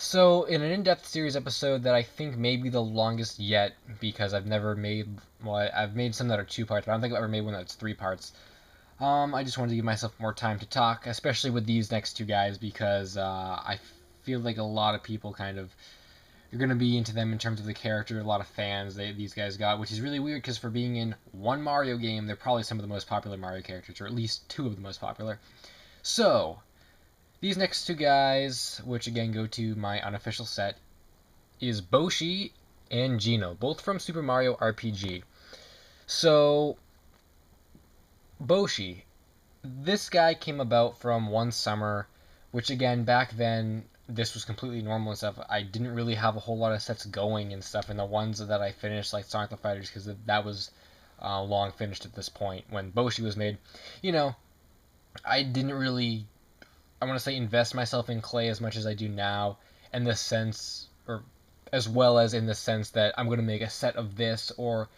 So, in an in-depth series episode that I think may be the longest yet, because I've never made, well, I've made some that are 2 parts, but I don't think I've ever made one that's 3 parts. I just wanted to give myself more time to talk, especially with these next two guys, because I feel like a lot of people kind of you're gonna be into them in terms of the character. A lot of fans these guys got, which is really weird because for being in one Mario game, they're probably some of the most popular Mario characters, or at least two of the most popular. So, these next two guys, which again go to my unofficial set, is Boshi and Geno, both from Super Mario RPG. So, Boshi, this guy came about from one summer, which again, back then, this was completely normal and stuff. I didn't really have a whole lot of sets going and stuff, and the ones that I finished, like Sonic the Fighters, because that was long finished at this point when Boshi was made. You know, I didn't really I want to say invest myself in clay as much as I do now, in the sense, or as well as in the sense that I'm going to make a set of this, or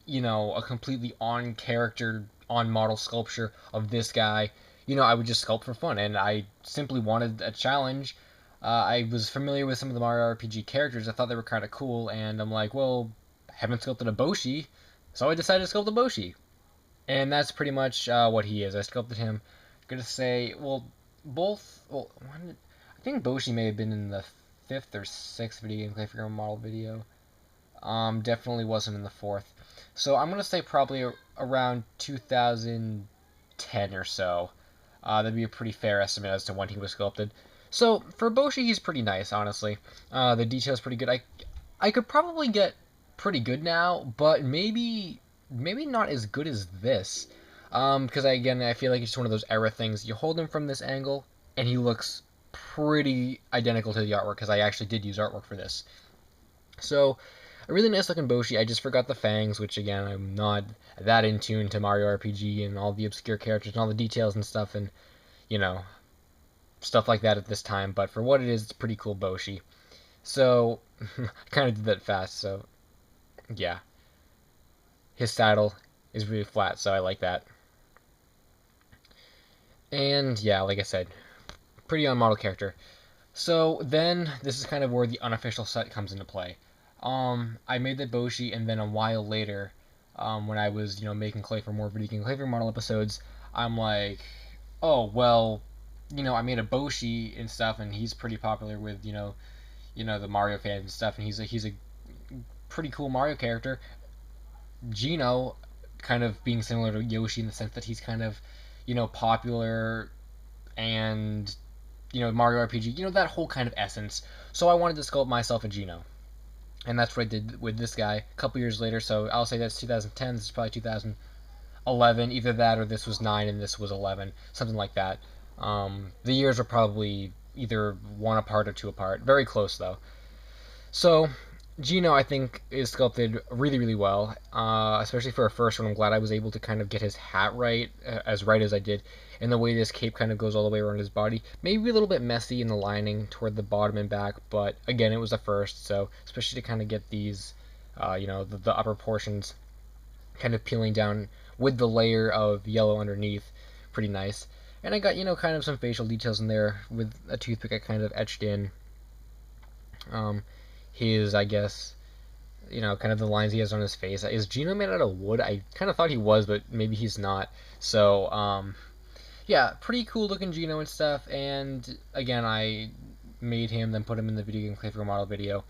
a completely on character, on model sculpture of this guy. I would just sculpt for fun, and I simply wanted a challenge. I was familiar with some of the Mario RPG characters. I thought they were kind of cool, and I'm like, well, I haven't sculpted a Boshi, so I decided to sculpt a Boshi. And that's pretty much what he is. I sculpted him. I'm gonna say, well, both. Well, I think Boshi may have been in the fifth or sixth video game Clayfigure model video. Definitely wasn't in the fourth. So I'm gonna say probably around 2010 or so. That'd be a pretty fair estimate as to when he was sculpted. So for Boshi, he's pretty nice, honestly. The detail's pretty good. I could probably get pretty good now, but maybe not as good as this. Because again, I feel like it's one of those era things. You hold him from this angle, and he looks pretty identical to the artwork, because I actually did use artwork for this. So, a really nice looking Boshi. I just forgot the fangs, which again, I'm not that in tune to Mario RPG and all the obscure characters and all the details and stuff, and you know, stuff like that at this time. But for what it is, it's a pretty cool Boshi. So, I kind of did that fast. So, yeah, his saddle is really flat, so I like that. And yeah, like I said, pretty on model character. So then this is kind of where the unofficial set comes into play. I made the Boshi, and then a while later, when I was making clay for more video game clay for model episodes, I'm like, oh well, I made a Boshi and stuff, and he's pretty popular with the Mario fans and stuff, and he's a pretty cool Mario character. Geno, kind of being similar to Yoshi in the sense that he's kind of popular and Mario RPG, that whole kind of essence. So I wanted to sculpt myself a Geno, and that's what I did with this guy a couple years later. So I'll say that's 2010. This is probably 2011. Either that or this was 9 and this was 11, something like that. The years are probably either one apart or two apart. Very close though. So Geno, I think, is sculpted really, really well, especially for a first one. I'm glad I was able to kind of get his hat right as I did, and the way this cape kind of goes all the way around his body. Maybe a little bit messy in the lining toward the bottom and back, but again, it was a first, so especially to kind of get these, the upper portions kind of peeling down with the layer of yellow underneath, pretty nice. And I got, kind of some facial details in there with a toothpick I kind of etched in. His, I guess, kind of the lines he has on his face. Is Geno made out of wood? I kind of thought he was, but maybe he's not. So, yeah, pretty cool looking Geno and stuff. And again, I made him, then put him in the video game Clayfigure model video.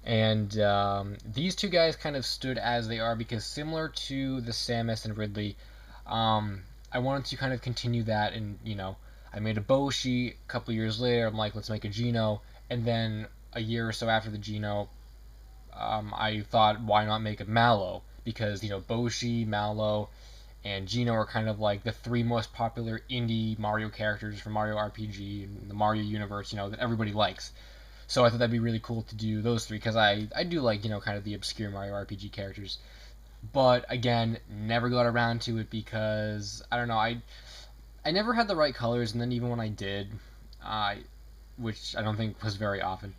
And these two guys kind of stood as they are because similar to the Samus and Ridley, I wanted to kind of continue that. And, I made a Boshi a couple years later. I'm like, let's make a Geno. And then a year or so after the Geno, I thought, why not make a Mallow? Because, Boshi, Mallow, and Geno are kind of like the three most popular indie Mario characters from Mario RPG and the Mario universe, that everybody likes. So I thought that'd be really cool to do those three, because I do like, kind of the obscure Mario RPG characters. But, again, never got around to it because, I don't know, I never had the right colors, and then even when I did, which I don't think was very often,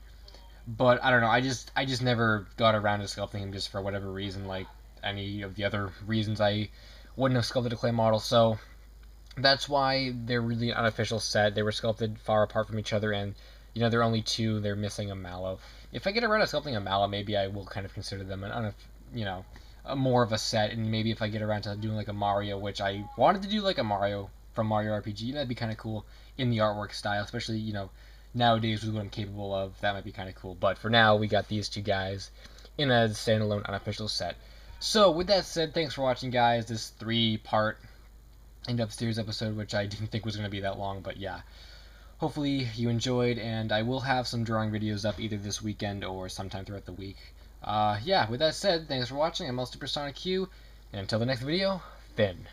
but I don't know. I just never got around to sculpting him just for whatever reason, like any of the other reasons I wouldn't have sculpted a clay model. So that's why they're really an unofficial set. They were sculpted far apart from each other, and You know, they're only two. They're missing a Mallow. If I get around to sculpting a Mallow, maybe I will kind of consider them you know, more of a set. And maybe if I get around to doing like a Mario, which I wanted to do like a Mario from Mario RPG, that'd be kind of cool in the artwork style, especially, you know, nowadays with what I'm capable of. That might be kind of cool. But for now, we got these two guys in a standalone unofficial set. So with that said, thanks for watching, guys. This 3-part in-depth series episode, which I didn't think was going to be that long, but yeah. Hopefully you enjoyed, and I will have some drawing videos up either this weekend or sometime throughout the week. Yeah, with that said, thanks for watching. I'm El Supersonic Q, and until the next video, Finn.